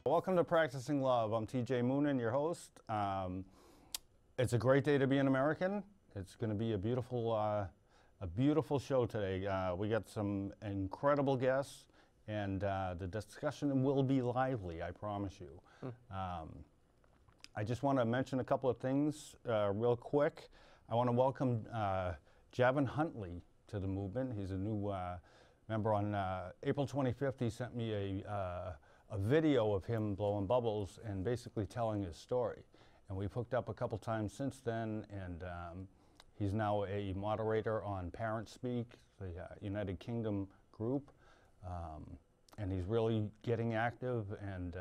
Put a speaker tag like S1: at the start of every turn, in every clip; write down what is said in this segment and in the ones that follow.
S1: Welcome to Practicing Love. I'm TJ Moonen, your host. It's a great day to be an American. It's going to be a beautiful show today. We got some incredible guests, and the discussion will be lively, I promise you. I just want to mention a couple of things real quick. I want to welcome Javon Huntley to the movement. He's a new member. On April 25th, he sent me a video of him blowing bubbles and basically telling his story. And we've hooked up a couple times since then, and he's now a moderator on Parent Speak, the United Kingdom group. And he's really getting active and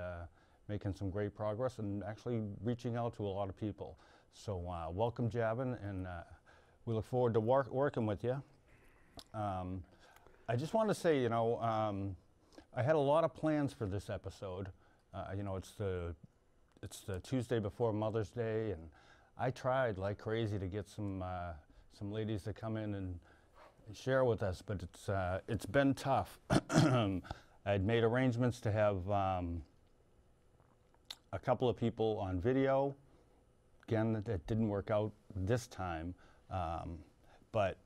S1: making some great progress and actually reaching out to a lot of people. So welcome, Javon, and we look forward to working with you. I just want to say, I had a lot of plans for this episode. It's the Tuesday before Mother's Day, and I tried like crazy to get some ladies to come in and share with us, but it's been tough. I'd made arrangements to have a couple of people on video. Again, that didn't work out this time, but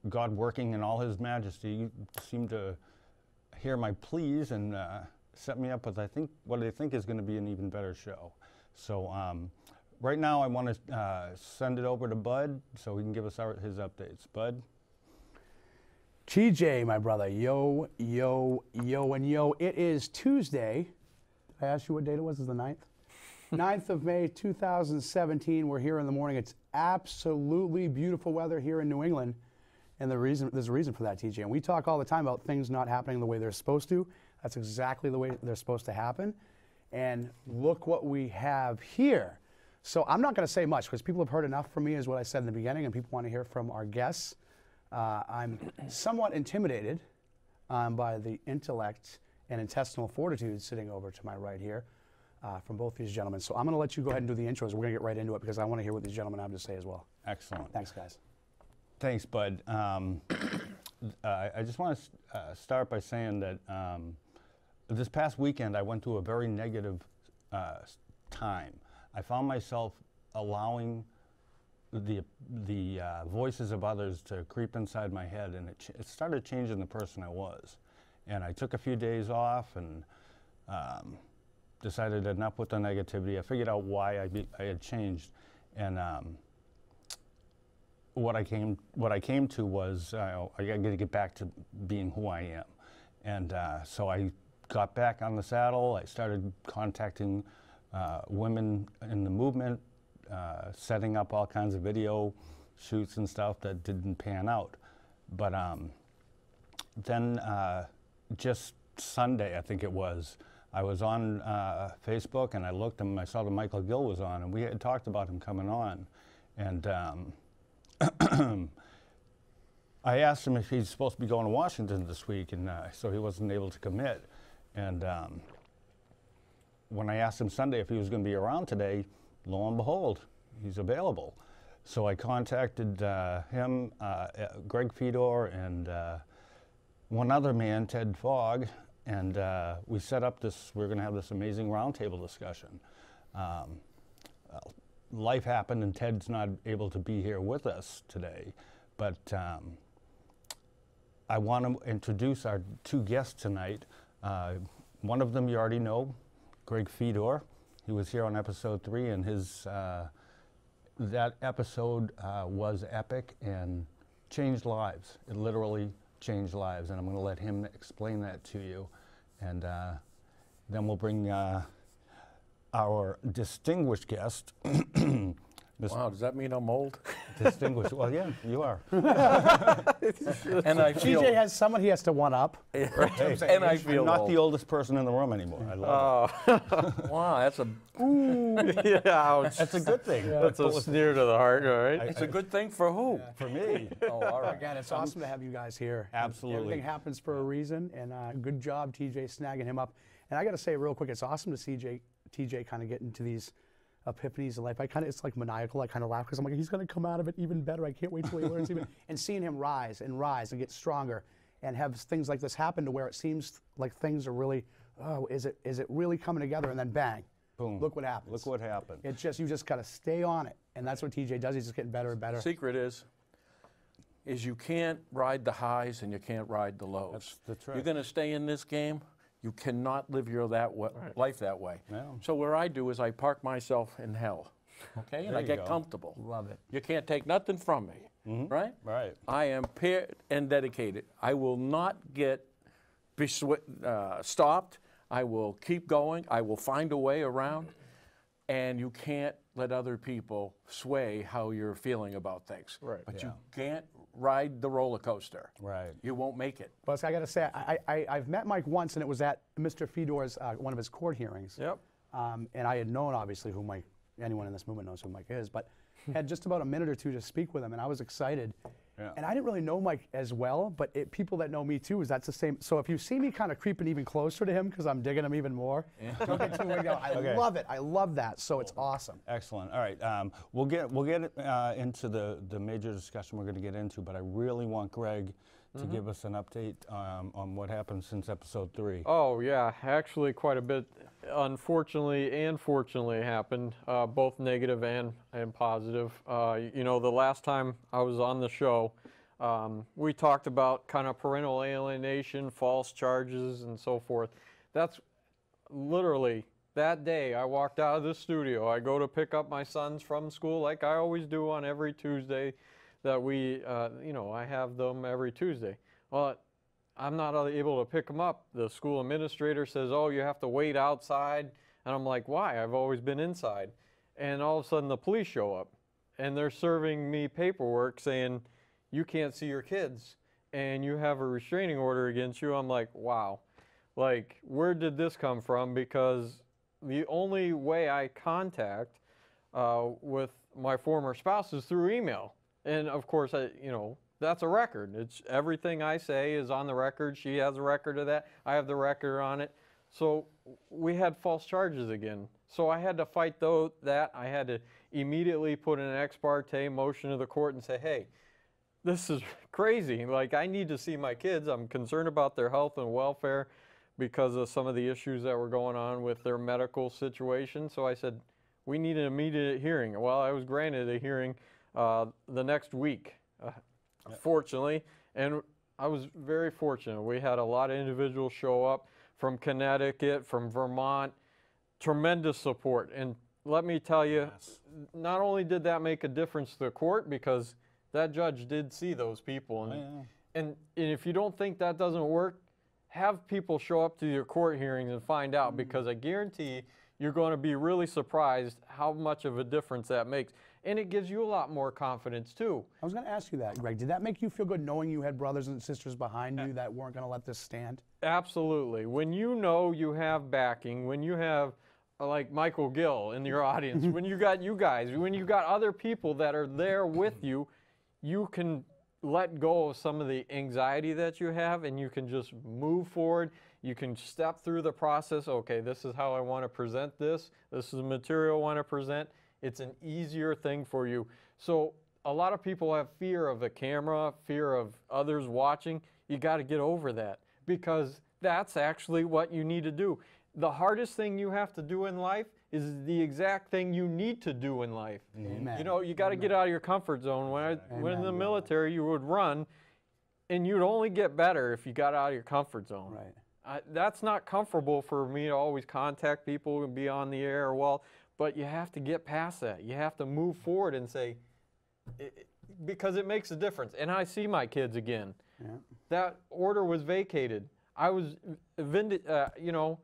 S1: God, working in all His majesty, seemed to hear my pleas and set me up with what I think is going to be an even better show. So right now I want to send it over to Bud so he can give us his updates. Bud?
S2: TJ, my brother, yo, yo, yo, and yo. It is Tuesday. I asked you what date it was. Is the 9th? 9th of May, 2017. We're here in the morning. It's absolutely beautiful weather here in New England. And there's a reason for that, TJ. And we talk all the time about things not happening the way they're supposed to. That's exactly the way they're supposed to happen. And look what we have here. So I'm not going to say much because people have heard enough from me, is what I said in the beginning, and people want to hear from our guests. I'm somewhat intimidated by the intellect and intestinal fortitude sitting over to my right here from both these gentlemen. So I'm going to let you go ahead and do the intros. We're going to get right into it because I want to hear what these gentlemen have to say as well.
S1: Excellent.
S2: Thanks, guys.
S1: Thanks, Bud. I just want to start by saying that this past weekend I went through a very negative time. I found myself allowing the voices of others to creep inside my head, and it started changing the person I was. And I took a few days off and decided enough with the negativity. I figured out why I had changed, and what I came to was I got to get back to being who I am. And so I got back on the saddle. I started contacting women in the movement, setting up all kinds of video shoots and stuff that didn't pan out. But then just Sunday, I think it was, I was on Facebook and I looked and I saw that Michael Gill was on, and we had talked about him coming on. And I asked him if he's supposed to be going to Washington this week, and so he wasn't able to commit. And when I asked him Sunday if he was going to be around today, lo and behold, he's available. So I contacted him, Greg Fedor, and one other man, Ted Fogg, and we set up this, we're going to have this amazing roundtable discussion. Life happened and Ted's not able to be here with us today, but I want to introduce our two guests tonight. One of them you already know, Greg Fedor. He was here on episode 3, and that episode was epic and changed lives. It literally changed lives, and I'm going to let him explain that to you. And then we'll bring our distinguished guest.
S3: Wow, does that mean I'm old?
S1: Distinguished, well, yeah, you are.
S3: And I feel
S2: TJ has someone he has to one up.
S1: Hey,
S3: and I feel
S1: I'm not
S3: old.
S1: the oldest person in the room anymore. I love it.
S3: Wow, that's a yeah, ouch.
S1: That's a good thing.
S2: Yeah.
S3: That's a sneer to the heart, all right?
S1: It's
S3: It's a good thing for who?
S1: For me.
S3: Oh, all right.
S2: Again, it's awesome to have you guys here.
S1: Absolutely.
S2: Everything happens for a reason, and good job, TJ, snagging him up. And I got to say real quick, it's awesome to see TJ kind of get into these epiphanies in life. It's like maniacal. I kind of laugh because I'm like, he's going to come out of it even better. I can't wait till he learns even. And seeing him rise and get stronger and have things like this happen to where it seems like things are really oh, is it really coming together? And then bang,
S1: Boom.
S2: look what happens.
S1: Look what happened.
S2: It's just, you just got to stay on it. And that's what TJ does. He's just getting better and better.
S3: Secret is you can't ride the highs and you can't ride the lows.
S1: That's the trick.
S3: You're going to stay in this game. You cannot live your life that way.
S1: Yeah.
S3: So what I do is I park myself in hell, okay, and
S1: There
S3: I
S1: you
S3: get
S1: go.
S3: comfortable.
S2: Love it.
S3: You can't take nothing from me, right?
S1: Right.
S3: I am paired and dedicated. I will not be stopped. I will keep going. I will find a way around. And you can't let other people sway how you're feeling about things.
S4: Right.
S3: But you can't ride the roller coaster.
S1: Right.
S3: You won't make it.
S2: But I got to say, I've met Mike once, and it was at Mr. Fedor's, one of his court hearings.
S4: Yep.
S2: And I had known, obviously, who Mike, anyone in this movement knows who Mike is, but had just about a minute or two to speak with him, and I was excited.
S1: Yeah.
S2: And I didn't really know Mike as well, but people that know me too, that's the same. So if you see me kind of creeping even closer to him because I'm digging him even more, don't get too winged out. I love it. I love that. So it's awesome.
S1: Excellent. All right, we'll get into the major discussion we're going to get into, but I really want Greg to give us an update on what happened since episode 3.
S4: Oh yeah, actually quite a bit, unfortunately and fortunately, happened, both negative and positive. You know, the last time I was on the show, we talked about kind of parental alienation, false charges, and so forth. That's literally that day I walked out of the studio. I go to pick up my sons from school like I always do on every Tuesday that we, you know, I have them every Tuesday. Well, I'm not able to pick them up. The school administrator says, oh, you have to wait outside. And I'm like, why? I've always been inside. And all of a sudden the police show up and they're serving me paperwork saying, you can't see your kids and you have a restraining order against you. I'm like, wow, like, where did this come from? Because the only way I contact with my former spouse is through email. And of course, you know, that's a record. It's everything I say is on the record. She has a record of that. I have the record on it. So we had false charges again. So I had to fight that. I had to immediately put in an ex parte motion to the court and say, hey, this is crazy. Like, I need to see my kids. I'm concerned about their health and welfare because of some of the issues that were going on with their medical situation. So I said, we need an immediate hearing. Well, I was granted a hearing the next week, fortunately, and I was very fortunate. We had a lot of individuals show up from Connecticut, from Vermont, tremendous support. And let me tell you, not only did that make a difference to the court, because that judge did see those people. And if you don't think that doesn't work, have people show up to your court hearings and find out, because I guarantee you're going to be really surprised how much of a difference that makes. And it gives you a lot more confidence too.
S2: I was going to ask you that, Greg. Did that make you feel good knowing you had brothers and sisters behind you that weren't going to let this stand?
S4: Absolutely. When you know you have backing, when you have like Michael Gill in your audience, when you got you guys, when you got other people that are there with you, you can let go of some of the anxiety that you have and you can just move forward. You can step through the process. Okay, this is how I want to present this. This is the material I want to present. It's an easier thing for you. So a lot of people have fear of the camera, fear of others watching. You got to get over that, because that's actually what you need to do. The hardest thing you have to do in life is the exact thing you need to do in life.
S2: Amen.
S4: You know, you got to get out of your comfort zone. When I went in the military, you would run, and you'd only get better if you got out of your comfort zone.
S2: Right.
S4: That's not comfortable for me to always contact people and be on the air. Well, but you have to get past that. You have to move forward and say, because it makes a difference. And I see my kids again.
S2: Yeah.
S4: That order was vacated. I was, you know,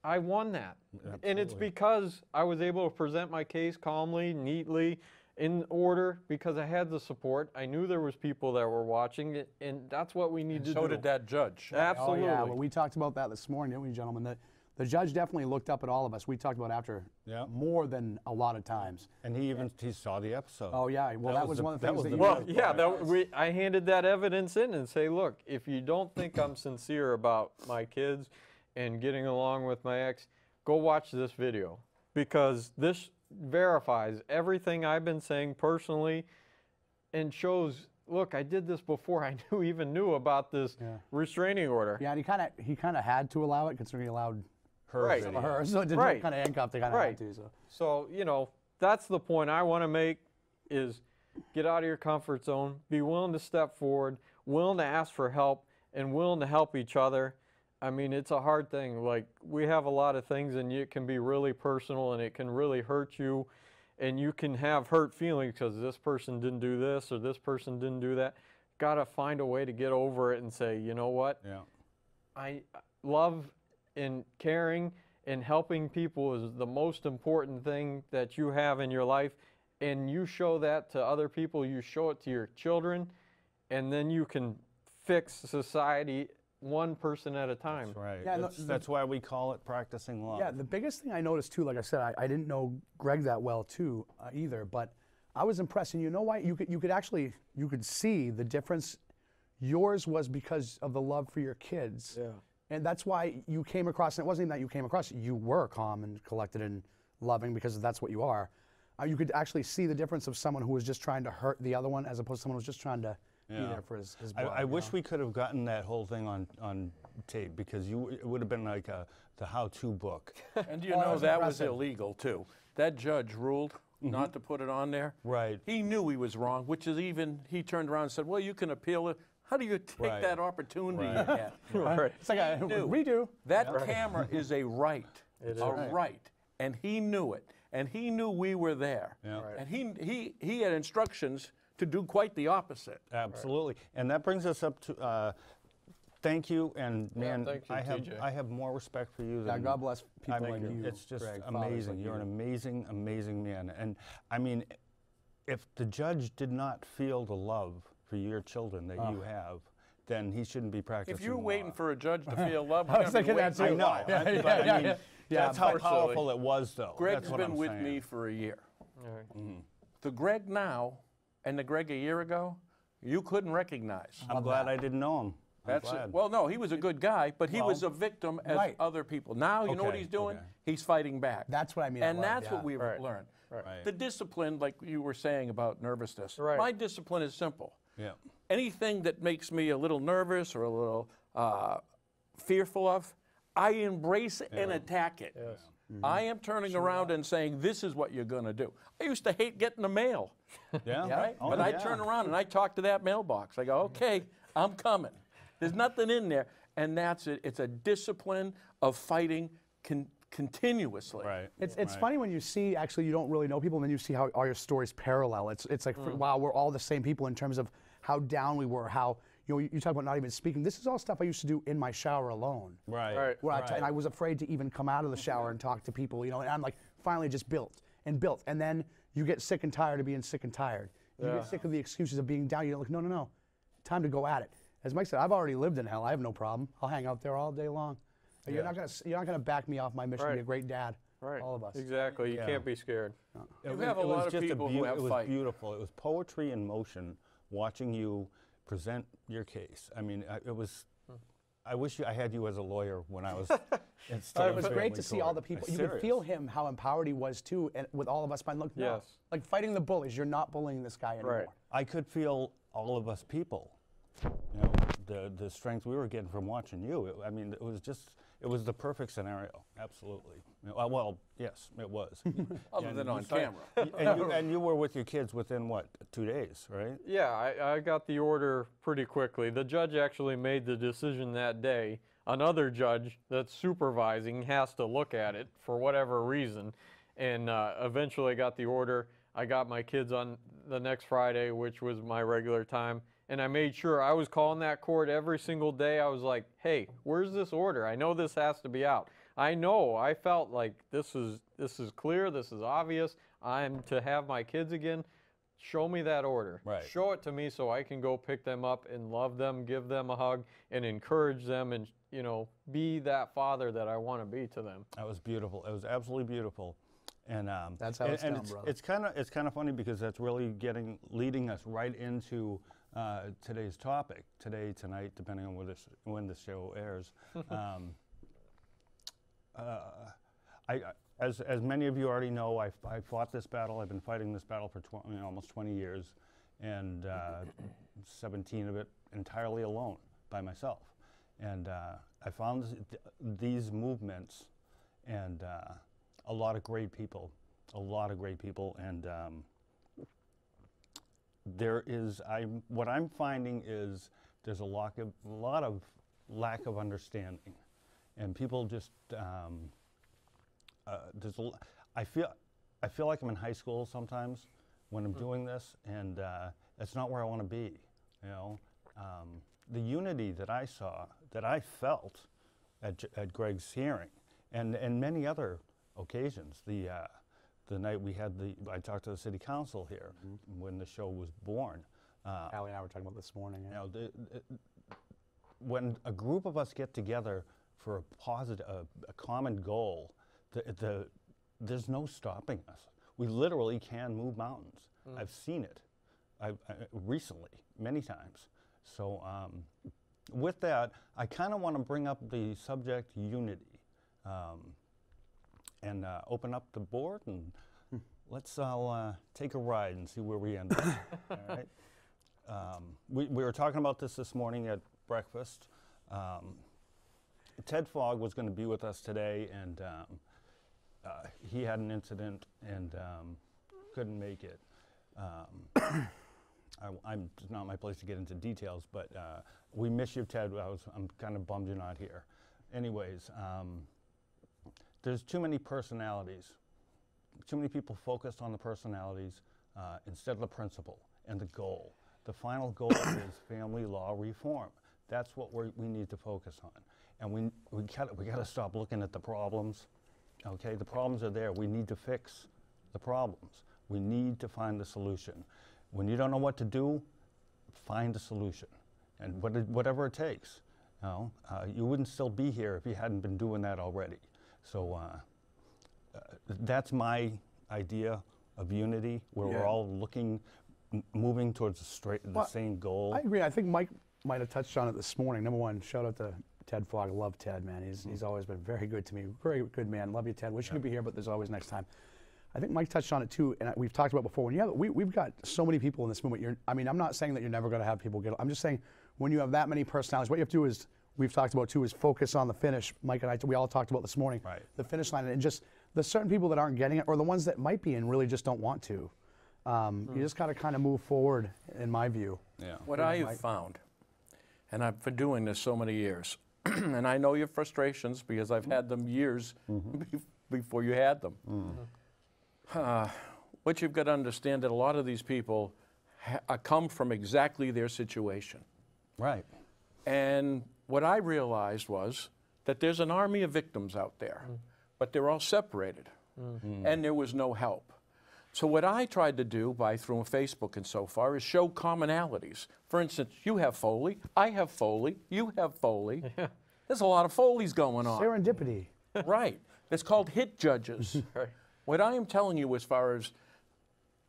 S4: I won that.
S1: Absolutely.
S4: And it's because I was able to present my case calmly, neatly, in order, because I had the support. I knew there was people that were watching it, and that's what we need to do.
S3: So did that judge.
S4: Absolutely.
S2: Oh, yeah. Well, we talked about that this morning, didn't we, gentlemen? The judge definitely looked up at all of us. We talked about after more than a lot of times.
S1: And he saw the episode.
S2: Oh, yeah. Well, that was one of the things that you
S4: Well, yeah, I handed that evidence in and say, look, if you don't think I'm sincere about my kids and getting along with my ex, go watch this video, because this verifies everything I've been saying personally and shows look, I did this before I even knew about this restraining order.
S2: Yeah, and he kind of had to allow it, considering he allowed
S1: Her
S4: Right.
S1: video.
S2: her, so it didn't
S4: Right.
S2: kind of handcuffed. They kind of
S4: Right.
S2: had to. So
S4: So, you know, that's the point I want to make is get out of your comfort zone, be willing to step forward, willing to ask for help, and willing to help each other. I mean, it's a hard thing. Like, we have a lot of things, and it can be really personal, and it can really hurt you, and you can have hurt feelings because this person didn't do this or this person didn't do that. Got to find a way to get over it and say, you know what?
S1: Yeah.
S4: I love and caring and helping people is the most important thing that you have in your life, and you show that to other people, you show it to your children, and then you can fix society one person at a time.
S1: That's right.
S2: Yeah,
S1: That's why we call it practicing love.
S2: yeah, the biggest thing I noticed too, like I said, I didn't know Greg that well too either, but I was impressed. And you know why? You could see the difference. Yours was because of the love for your kids.
S4: Yeah.
S2: And that's why you came across, and it wasn't even that you came across, you were calm and collected and loving because that's what you are. You could actually see the difference of someone who was just trying to hurt the other one as opposed to someone who was just trying to be there for his brother.
S1: I wish we could have gotten that whole thing on tape because it would have been like the how-to book.
S3: And you
S2: Oh,
S3: know
S2: that's
S3: that was
S2: impressive.
S3: illegal too. That judge ruled not to put it on there.
S1: Right.
S3: He knew he was wrong, which is even, he turned around and said, well, you can appeal it. How do you take
S1: Right.
S3: that opportunity
S1: Right.
S3: you had?
S4: Right.
S2: It's like a
S3: knew.
S2: redo.
S3: That camera is a right.
S4: It
S3: a
S4: is.
S3: right. And he knew it. And he knew we were there.
S1: Yeah. Right.
S3: And he had instructions to do quite the opposite.
S1: Absolutely. And that brings us up to thank you. And man,
S4: thank you, TJ.
S1: I have more respect for you
S2: Yeah,
S1: than
S2: God bless people
S1: I mean,
S2: like you.
S1: it's just
S2: Greg, fathers
S1: amazing.
S2: like
S1: You're an
S2: you.
S1: amazing, amazing man. And I mean, if the judge did not feel the love for your children that you have, then he shouldn't be practicing.
S3: If you're
S1: law.
S3: waiting for a judge to feel love,
S2: I
S3: we're
S2: was
S3: gonna be
S2: thinking that
S3: waiting
S2: too.
S3: for a
S1: I
S3: while.
S1: know,
S2: Yeah,
S1: but I
S2: yeah,
S1: mean,
S2: yeah. Yeah,
S1: that's how
S3: unfortunately.
S1: powerful it was, though.
S3: Greg's
S1: That's what
S3: been
S1: I'm
S3: with
S1: saying.
S3: me for a year.
S4: All right.
S3: The Greg now and the Greg a year ago, you couldn't recognize.
S1: I'm glad I didn't know him. I'm
S3: That's it.
S1: glad.
S3: Well, no, he was a good guy, but he was a victim as
S2: Right.
S3: other people. Now, you know what
S1: Okay,
S3: he's doing?
S1: okay.
S3: He's fighting back.
S2: That's what I mean.
S3: And
S2: I love,
S3: that's what
S2: yeah.
S3: we've
S4: Right.
S3: learned.
S1: Right.
S3: The discipline, like you were saying about nervousness,
S4: Right.
S3: my discipline is simple.
S1: Yeah.
S3: Anything that makes me a little nervous or a little fearful of, I embrace and attack it.
S4: Yes.
S3: I am turning around and saying, this is what you're going to do. I used to hate getting the mail,
S1: Yeah.
S3: right?
S1: Oh,
S3: But I
S1: yeah.
S3: turn around and I talk to that mailbox. I go, okay, I'm coming. There's nothing in there. And that's it. It's a discipline of fighting continuously.
S1: Right.
S2: It's funny when you see, actually, you don't really know people, and then you see how all your stories parallel. It's like, wow, we're all the same people in terms of how down we were, how, you talk about not even speaking. This is all stuff I used to do in my shower alone.
S1: Right.
S4: Right.
S2: Where and I was afraid to even come out of the shower and talk to people, and I'm like, finally just built. And then you get sick and tired of being sick and tired. You
S4: Yeah.
S2: get sick of the excuses of being down. You're like, no. Time to go at it. As Mike said, I've already lived in hell. I have no problem. I'll hang out there all day long. You're not gonna back me off my mission to be a
S4: Right.
S2: great dad.
S4: Right.
S2: All of us.
S4: Exactly. You
S1: Yeah.
S4: can't be scared.
S3: You have a lot of
S1: just
S3: people who have
S1: It was
S3: fight.
S1: beautiful. It was poetry in motion watching you present your case. I mean, it was. I wish I had you as a lawyer when I was.
S2: It was great to see all the people. You could feel him, how empowered he was too, and with all of us. But look, no,
S4: Yes.
S2: like fighting the bullies. You're not bullying this guy anymore.
S4: Right.
S1: I could feel all of us people. You know, the strength we were getting from watching you. I mean, it was the perfect scenario. Absolutely. Well, yes, it was.
S3: Other than on camera.
S1: and you were with your kids within what, 2 days, right?
S4: Yeah, I got the order pretty quickly. The judge actually made the decision that day. Another judge that's supervising has to look at it for whatever reason. And eventually I got the order. I got my kids on the next Friday, which was my regular time. And I made sure I was calling that court every single day. I was like, hey, where's this order? I know this has to be out. I felt like this is clear, this is obvious. I'm to have my kids again. Show me that order.
S1: Right.
S4: Show it to me so I can go pick them up and love them, give them a hug, and encourage them and, be that father that I want to be to them.
S1: That was beautiful. It was absolutely beautiful. And
S2: That's how it's
S1: and
S2: done, brother.
S1: It's kind of funny because that's really leading us right into today's topic, tonight, depending on when this show airs. As many of you already know, I fought this battle. I've been fighting this battle for almost 20 years, and 17 of it entirely alone by myself. And I found these movements and a lot of great people, and what I'm finding is there's a lot of lack of understanding, and people just I feel like I'm in high school sometimes when I'm doing this, and it's not where I want to be. You know, the unity that I saw, that I felt at Greg's hearing, and many other occasions. The night we had I talked to the city council here when the show was born.
S2: Allie and I were talking about this morning.
S1: You know, when a group of us get together for a common goal, there's no stopping us. We literally can move mountains. I've seen it recently, many times. So with that, I kind of want to bring up the subject unity and open up the board, and let's all take a ride and see where we end up. All right? We were talking about this morning at breakfast. Ted Fogg was going to be with us today, and he had an incident and couldn't make it. It's not my place to get into details, but we miss you, Ted. I'm kind of bummed you're not here. Anyways, there's too many personalities. Too many people focused on the personalities instead of the principle and the goal. The final goal is family law reform. That's what we need to focus on. And we got to stop looking at the problems. Okay, the problems are there. We need to fix the problems. We need to find the solution. When you don't know what to do, find a solution, and whatever it takes. You know, you wouldn't still be here if you hadn't been doing that already. So that's my idea of unity, where we're all moving towards the same goal.
S2: I agree. I think Mike might have touched on it this morning. Number one, shout out to Ted Fogg. I love Ted, man. He's always been very good to me. Very good man. Love you, Ted. Wish you could be here, but there's always next time. I think Mike touched on it too, and we've talked about before. We've got so many people in this movement. I'm not saying that you're never going to have people get. I'm just saying when you have that many personalities, what you have to do is, we've talked about too, is focus on the finish. Mike and I, we all talked about this morning, the finish line, and just the certain people that aren't getting it, or the ones that might be and really just don't want to. You just got to kind of move forward, in my view.
S1: Yeah.
S3: What I have found, and I've been doing this so many years, and I know your frustrations because I've had them years before you had them. What you've got to understand that a lot of these people come from exactly their situation.
S1: Right.
S3: And what I realized was that there's an army of victims out there, but they're all separated, and there was no help. So what I tried to do through Facebook and so far is show commonalities. For instance, you have Foley, I have Foley, you have Foley. There's a lot of Foleys going on.
S2: Serendipity.
S3: Right. It's called hit judges.
S4: Right.
S3: What I am telling you as far as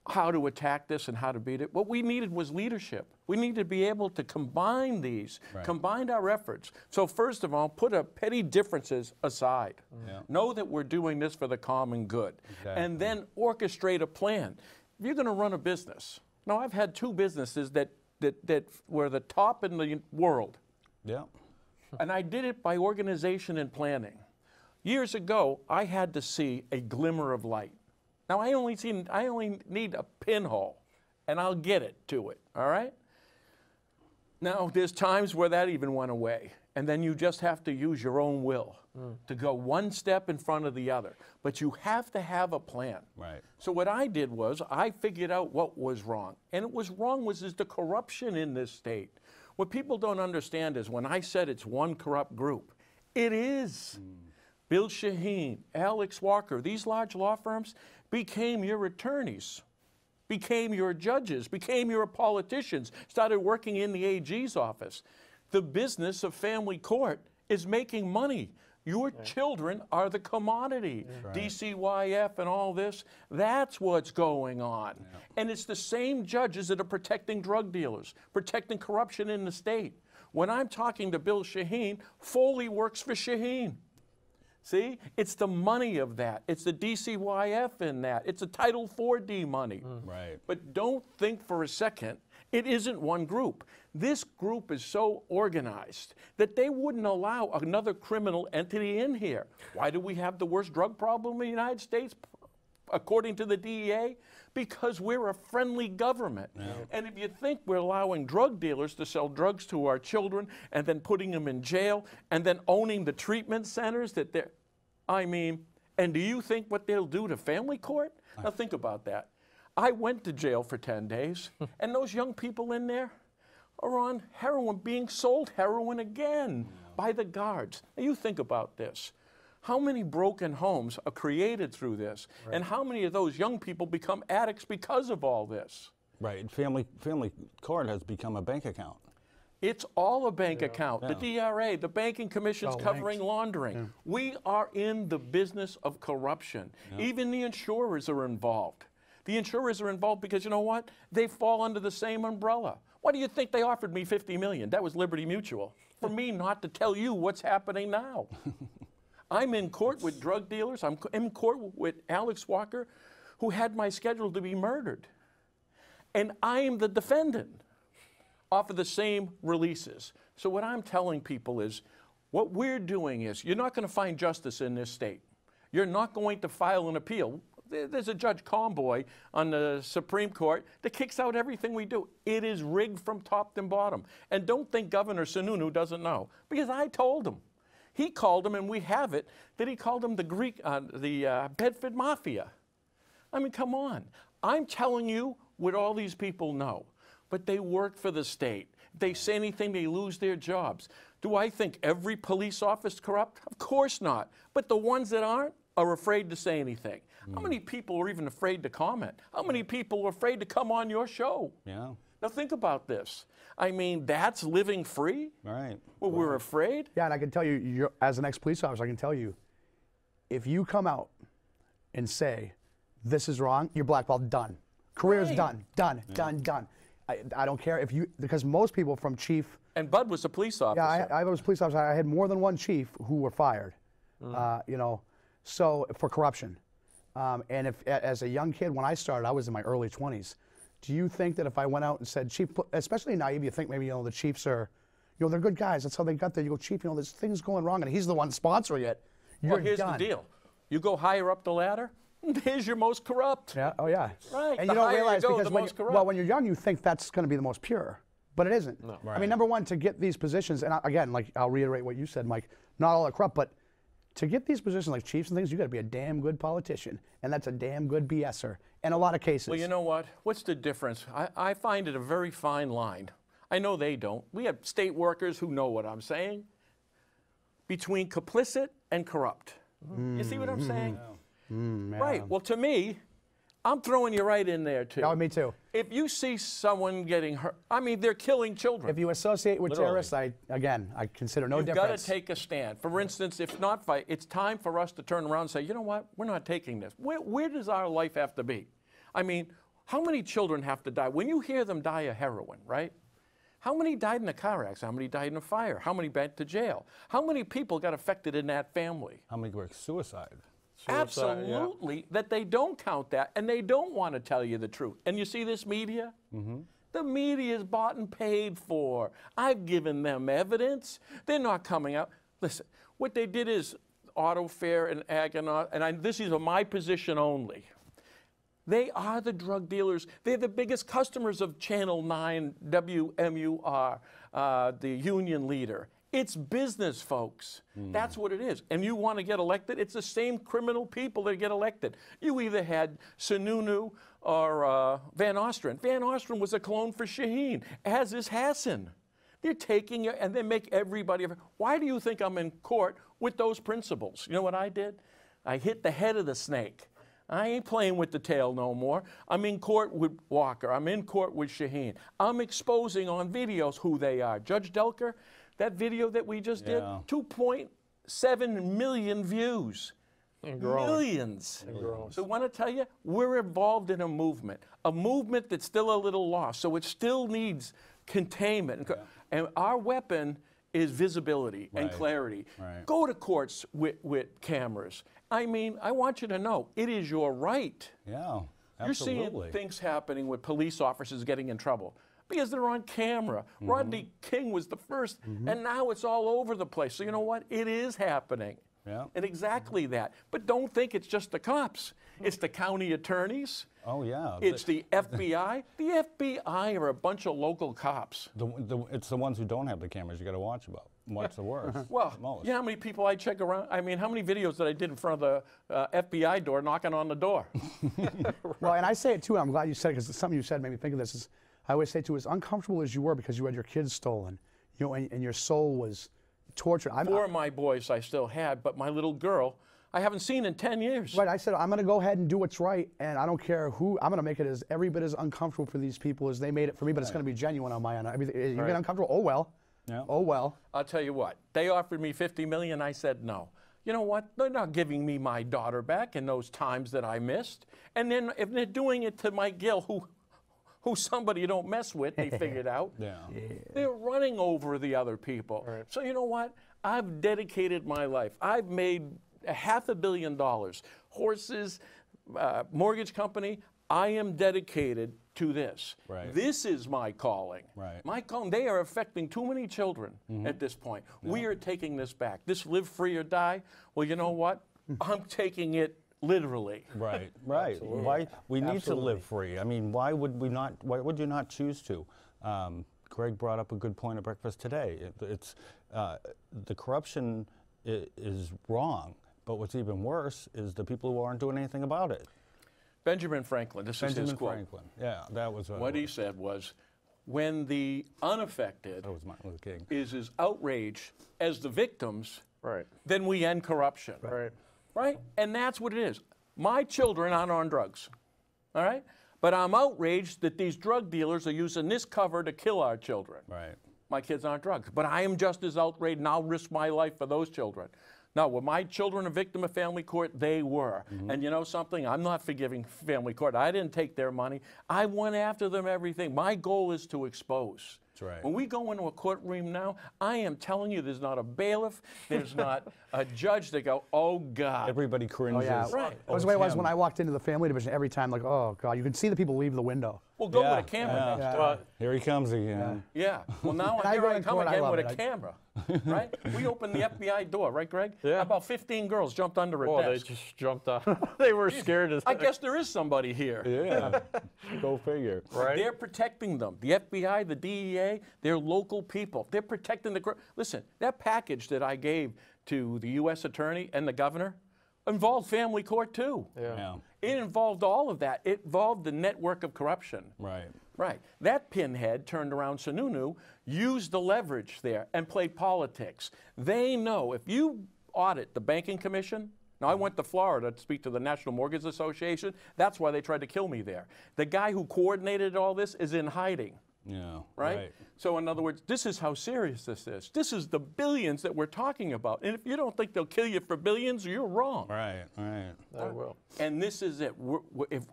S3: how to attack this and how to beat it, what we needed was leadership. We need to be able to combine these, combine our efforts. So first of all, put petty differences aside. Know that we're doing this for the common good. And then orchestrate a plan. If you're going to run a business, now I've had two businesses that were the top in the world.
S1: Yeah.
S3: And I did it by organization and planning. Years ago, I had to see a glimmer of light. Now I only need a pinhole, and I'll get it to it, all right? Now there's times where that even went away, and then you just have to use your own will to go one step in front of the other. But you have to have a plan.
S1: Right.
S3: So what I did was I figured out what was wrong, and it was wrong was the corruption in this state. What people don't understand is when I said it's one corrupt group, it is. Bill Shaheen, Alex Walker, these large law firms became your attorneys, became your judges, became your politicians, started working in the AG's office. The business of family court is making money. Your children are the commodity. DCYF and all this, that's what's going on. And it's the same judges that are protecting drug dealers, protecting corruption in the state. When I'm talking to Bill Shaheen, Foley works for Shaheen. See, it's the money of that. It's the DCYF in that. It's the Title 4D money.
S1: Right.
S3: But don't think for a second it isn't one group. This group is so organized that they wouldn't allow another criminal entity in here. Why do we have the worst drug problem in the United States, according to the DEA? Because we're a friendly government. And if you think we're allowing drug dealers to sell drugs to our children and then putting them in jail and then owning the treatment centers that they're, I mean, and do you think what they'll do to family court? Now think about that. I went to jail for 10 days, and those young people in there are on heroin, being sold heroin again by the guards. Now you think about this. How many broken homes are created through this? Right. And how many of those young people become addicts because of all this?
S1: Right. Family court has become a bank account.
S3: It's all a bank account. The DRA, the banking commission's covering laundering. We are in the business of corruption. Even the insurers are involved. The insurers are involved because, you know what? They fall under the same umbrella. Why do you think they offered me $50 million? That was Liberty Mutual. For me not to tell you what's happening now. I'm in court with drug dealers. I'm in court with Alex Walker, who had my schedule to be murdered. And I am the defendant off of the same releases. So what I'm telling people is, what we're doing is, you're not going to find justice in this state. You're not going to file an appeal. There's a Judge Comboy on the Supreme Court that kicks out everything we do. It is rigged from top to bottom. And don't think Governor Sununu doesn't know, because I told him. He called them, and we have it, that he called them the Bedford Mafia. I mean, come on. I'm telling you what all these people know. But they work for the state. If they say anything, they lose their jobs. Do I think every police officer is corrupt? Of course not. But the ones that aren't are afraid to say anything. How many people are even afraid to comment? How many people are afraid to come on your show?
S1: Yeah.
S3: Now think about this. I mean, that's living free?
S1: Right.
S3: Well, we're afraid?
S2: Yeah, and I can tell you, as an ex-police officer, I can tell you, if you come out and say, this is wrong, you're blackballed, done. Career's done. I don't care if you, because most people from chief.
S3: And Bud was a police officer.
S2: Yeah, I was a police officer. I had more than one chief who were fired, you know, so for corruption. And if, as a young kid, when I started, I was in my early 20s. Do you think that if I went out and said, Chief, especially naive, you think maybe, you know, the Chiefs are, you know, they're good guys. That's how they got there. You go, Chief, you know, there's things going wrong, and he's the one sponsoring it. You're
S3: well, here's
S2: done.
S3: the deal. You go higher up the ladder, here's your most corrupt.
S2: Yeah. Oh, yeah.
S3: Right.
S2: And
S3: the
S2: you don't
S3: higher
S2: realize
S3: you go,
S2: because
S3: the
S2: when
S3: most corrupt.
S2: well, when you're young, you think that's going to be the most pure, but it isn't.
S3: No.
S2: I mean, number one, to get these positions, and again, like I'll reiterate what you said, Mike. Not all are corrupt, but to get these positions like chiefs and things, you got to be a damn good politician, and that's a damn good BSer in a lot of cases.
S3: Well, you know what? What's the difference? I find it a very fine line. I know they don't. We have state workers who know what I'm saying. Between complicit and corrupt. You see what I'm saying?
S2: Yeah.
S3: Right. Well, to me, I'm throwing you right in there, too.
S2: Oh, me too.
S3: If you see someone getting hurt, I mean, they're killing children.
S2: If you associate with
S3: Literally.
S2: terrorists, I consider no
S3: You've
S2: difference.
S3: got to take a stand. For instance, if not fight, it's time for us to turn around and say, you know what, we're not taking this. Where does our life have to be? I mean, how many children have to die? When you hear them die of heroin, right? How many died in a car accident? How many died in a fire? How many went to jail? How many people got affected in that family?
S1: How many were suicide?
S3: Absolutely, yeah. That they don't count that, and they don't want to tell you the truth. And you see this media? The media is bought and paid for. I've given them evidence. They're not coming out. Listen, what they did is AutoFair and Agonaut, and this is my position only. They are the drug dealers. They're the biggest customers of Channel 9, WMUR, the union leader. It's business, folks. That's what it is. And you want to get elected, it's the same criminal people that get elected. You either had Sununu or Van Ostrom. Van Ostrom was a clone for Shaheen, as is Hassan. They're taking it and they make everybody. Why do you think I'm in court with those principles? You know what I did? I hit the head of the snake. I ain't playing with the tail no more. I'm in court with Walker. I'm in court with Shaheen. I'm exposing on videos who they are. Judge Delker, that video that we just did, 2.7 million views. Millions. So I want to tell you, we're involved in a movement that's still a little lost. So it still needs containment. And our weapon is visibility and
S1: Right.
S3: clarity.
S1: Right.
S3: Go to courts with cameras. I mean, I want you to know, it is your right.
S1: Yeah,
S3: You're
S1: absolutely.
S3: seeing things happening with police officers getting in trouble because they're on camera. Rodney King was the first, and now it's all over the place. So you know what? It is happening.
S1: Yeah.
S3: And exactly that. But don't think it's just the cops. It's the county attorneys.
S1: Oh, yeah.
S3: It's the FBI. The FBI are a bunch of local cops.
S1: It's the ones who don't have the cameras you got to watch the worst.
S3: Well,
S1: most.
S3: you know how many people I check around? I mean, how many videos that I did in front of the FBI door knocking on the door?
S2: Well, and I say it too, and I'm glad you said it because something you said made me think of this. Is I always say too, as uncomfortable as you were because you had your kids stolen, you know, and your soul was tortured.
S3: Four of my boys I still had, but my little girl I haven't seen in 10 years.
S2: Right, I said I'm going to go ahead and do what's right, and I don't care who. I'm going to make it as every bit as uncomfortable for these people as they made it for me. But it's going to be genuine on my end. You get uncomfortable? Oh well.
S1: Yeah.
S2: Oh well.
S3: I'll tell you what. They offered me $50 million. I said no. You know what? They're not giving me my daughter back in those times that I missed. And then if they're doing it to Mike Gill, who's somebody you don't mess with, they figured out.
S1: Yeah.
S3: They're running over the other people.
S4: Right.
S3: So you know what? I've dedicated my life. I've made $500 million. Horses, mortgage company. I am dedicated to this.
S1: Right.
S3: This is my calling.
S1: Right.
S3: My calling. They are affecting too many children at this point. We are taking this back. This live free or die. Well, you know what? I'm taking it literally.
S1: Right, right. Why we need to live free? I mean, why would we not? Why would you not choose to? Greg brought up a good point at breakfast today. It's the corruption is wrong, but what's even worse is the people who aren't doing anything about it.
S3: Benjamin Franklin. This is his
S1: Benjamin
S3: quote.
S1: Franklin. Yeah, that was
S3: What he said was, when the unaffected
S1: That was Martin Luther King.
S3: is as outraged as the victims,
S4: Right.
S3: then we end corruption.
S4: Right.
S3: Right? And that's what it is. My children aren't on drugs. All right? But I'm outraged that these drug dealers are using this cover to kill our children.
S1: Right.
S3: My kids aren't drugs. But I am just as outraged, and I'll risk my life for those children. Now, were my children a victim of family court? They were. And you know something? I'm not forgiving family court. I didn't take their money. I went after them everything. My goal is to expose.
S1: That's right.
S3: When we go into a courtroom now, I am telling you, there's not a bailiff, there's not a judge that go, oh God.
S1: Everybody
S2: Oh
S1: cringes.
S2: yeah.
S3: Right.
S2: That was the way it was when I walked into the family division. Every time, like, oh God, you can see the people leave the window.
S3: Well, go
S1: Yeah,
S3: with a camera
S1: yeah.
S3: next
S4: Well,
S3: time.
S1: Here he comes again.
S3: Yeah. Well, now
S2: And I
S3: here
S2: go
S3: I
S2: in
S3: come
S2: court, I
S3: again
S2: love
S3: with a
S2: it.
S3: camera, right? We opened the FBI door, right, Greg?
S4: Yeah.
S3: About 15 girls jumped under a
S4: Oh, they
S3: desk.
S4: just jumped out. They were scared as
S3: I guess there is somebody here.
S1: Yeah. Go figure.
S4: Right.
S3: They're protecting them. The FBI, the DEA, they're local people. They're protecting the. Listen, that package that I gave to the U.S. Attorney and the governor involved family court too.
S1: Yeah.
S3: It involved all of that. It involved the network of corruption.
S1: Right.
S3: Right. That pinhead turned around Sununu, used the leverage there, and played politics. They know if you audit the banking commission. Now, I went to Florida to speak to the National Mortgage Association. That's why they tried to kill me there. The guy who coordinated all this is in hiding.
S1: Yeah.
S3: Right? So, in other words, this is how serious this is. This is the billions that we're talking about. And if you don't think they'll kill you for billions, you're wrong.
S1: Right. Right.
S4: I will.
S3: And this is it.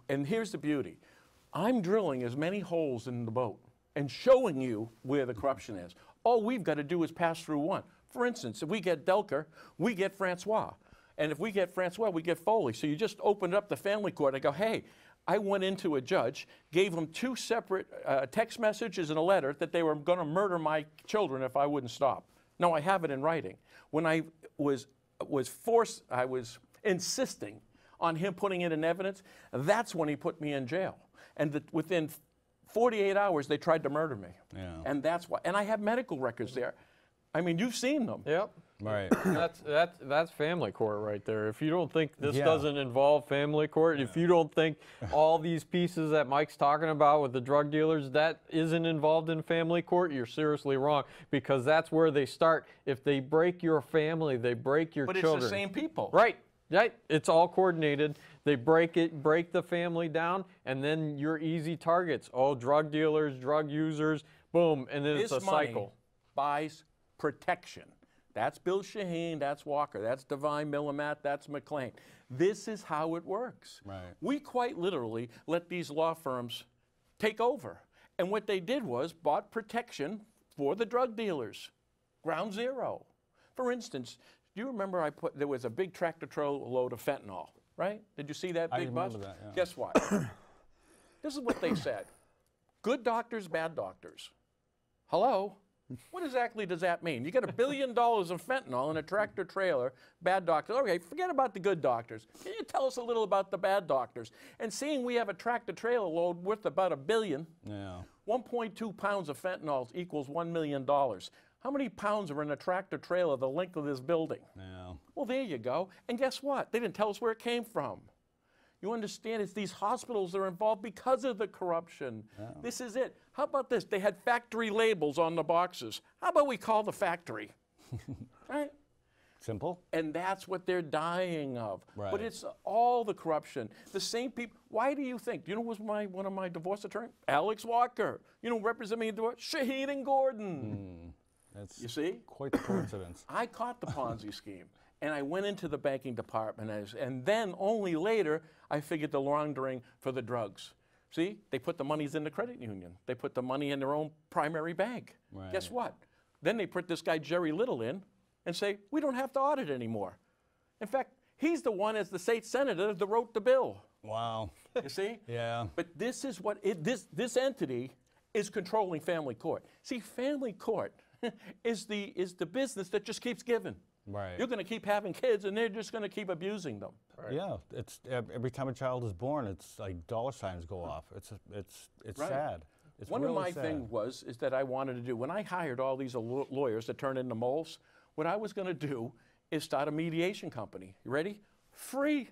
S3: And here's the beauty. I'm drilling as many holes in the boat and showing you where the corruption is. All we've got to do is pass through one. For instance, if we get Delker, we get Francois. And if we get Francois, we get Foley. So you just opened up the family court. I go, hey, I went into a judge, gave him two separate text messages and a letter that they were going to murder my children if I wouldn't stop. No, I have it in writing. When I was insisting on him putting it in evidence, that's when he put me in jail. And within 48 hours, they tried to murder me.
S1: Yeah.
S3: And that's why. And I have medical records there. I mean, you've seen them.
S4: Yep.
S1: Right.
S4: That's family court right there. If you don't think this
S1: Yeah.
S4: doesn't involve family court, if you don't think all these pieces that Mike's talking about with the drug dealers, that isn't involved in family court, you're seriously wrong, because that's where they start. If they break your family, they break your
S3: But
S4: children.
S3: it's the same people.
S4: Right. Right. It's all coordinated. They break the family down, and then you're easy targets. Oh, drug dealers, drug users, boom, and then it's
S3: This
S4: a
S3: money
S4: cycle.
S3: buys protection. That's Bill Shaheen, that's Walker, that's Divine Millimat, that's McLean. This is how it works.
S1: Right.
S3: We quite literally let these law firms take over. And what they did was bought protection for the drug dealers. Ground zero. For instance, do you remember there was a big tractor trailer load of fentanyl, right? Did you see that big bus?
S1: remember that, yeah.
S3: Guess what? This is what they said. Good doctors, bad doctors. Hello? What exactly does that mean? You get $1 billion of fentanyl in a tractor trailer, bad doctors. Okay, forget about the good doctors. Can you tell us a little about the bad doctors? And seeing we have a tractor trailer load worth about $1 billion,
S1: Yeah.
S3: 1.2 pounds of fentanyl equals $1 million. How many pounds are in a tractor trailer the length of this building?
S1: Yeah.
S3: Well, there you go. And guess what? They didn't tell us where it came from. You understand, it's these hospitals that are involved because of the corruption.
S1: Yeah.
S3: This is it. How about this? They had factory labels on the boxes. How about we call the factory? Right?
S1: Simple.
S3: And that's what they're dying of.
S1: Right.
S3: But it's all the corruption. The same people. Why do you think? Do you know who was one of my divorce attorneys? Alex Walker. You know, representing me in divorce? Shaheen and Gordon.
S1: That's
S3: You see?
S1: quite the coincidence.
S3: I caught the Ponzi scheme, and I went into the banking department, and then only later I figured the laundering for the drugs. See, they put the monies in the credit union. They put the money in their own primary bank.
S1: Right.
S3: Guess what? Then they put this guy Jerry Little in and say, we don't have to audit anymore. In fact, he's the one as the state senator that wrote the bill.
S1: Wow.
S3: You see?
S1: Yeah.
S3: But this is what this entity is controlling family court. See, family court is the business that just keeps giving.
S1: Right.
S3: You're going to keep having kids, and they're just going to keep abusing them.
S1: Yeah. It's every time a child is born, it's like dollar signs go off. It's
S3: Right.
S1: sad. It's
S3: One
S1: really
S3: of my
S1: sad.
S3: things is that I wanted to do, when I hired all these lawyers to turn into moles, what I was going to do is start a mediation company. You ready? Free.